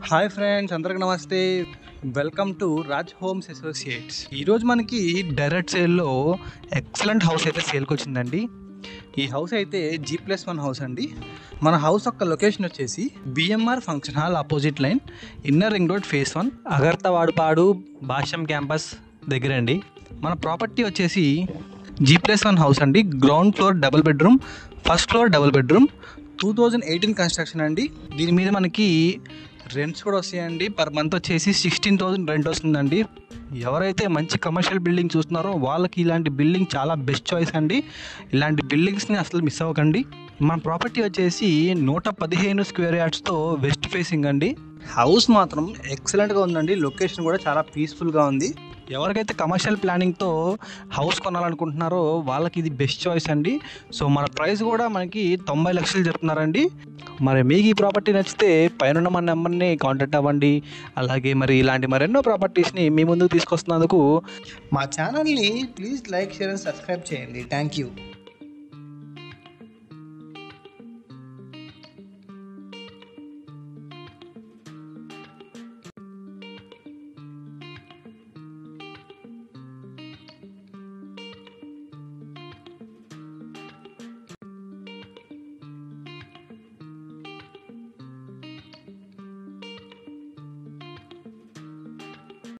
Hi friends, అందరికి నమస్తే. Welcome to Raj homes associates. ఈరోజు మనకి డైరెక్ట్ సేల్లో ఎక్సలెంట్ హౌస్ అయితే సేల్కి వచ్చిందండి. ఈ హౌస్ అయితే G+1 హౌస్ అండి. మన హౌస్ యొక్క లొకేషన్ వచ్చేసి BMR function hall opposite line, inner ring road face 1, అగర్తవాడుపాడు భాష్యం క్యాంపస్ దగ్గర అండి. మన ప్రాపర్టీ వచ్చేసి G+1 హౌస్ అండి. Ground floor double bedroom, first floor double bedroom, 2018 construction అండి. దీని మీద మనకి రెంట్స్ కూడా వస్తాయండి. పర్ మంత్ వచ్చేసి 16,000 రెంట్ వస్తుందండి. ఎవరైతే మంచి కమర్షియల్ బిల్డింగ్ చూస్తున్నారో వాళ్ళకి ఇలాంటి బిల్డింగ్ చాలా బెస్ట్ చాయిస్ అండి. ఇలాంటి బిల్డింగ్స్ని అసలు మిస్ అవ్వకండి. మన ప్రాపర్టీ వచ్చేసి 115 స్క్వేర్ యార్డ్స్తో వెస్ట్ ఫేసింగ్ అండి. హౌస్ మాత్రం ఎక్సలెంట్గా ఉందండి. లొకేషన్ కూడా చాలా పీస్ఫుల్గా ఉంది. ఎవరికైతే కమర్షియల్ ప్లానింగ్తో హౌస్ కొనాలనుకుంటున్నారో వాళ్ళకి ఇది బెస్ట్ చాయిస్ అండి. సో మన ప్రైస్ కూడా మనకి 90 లక్షలు చెప్తున్నారండి. మరి మీకు ఈ ప్రాపర్టీ నచ్చితే పైన మన నెంబర్ని కాంటాక్ట్ అవ్వండి. అలాగే మరి ఇలాంటి మరెన్నో ప్రాపర్టీస్ని మీ ముందుకు తీసుకొస్తున్నందుకు మా ఛానల్ని please like, share and subscribe చేయండి. Thank you.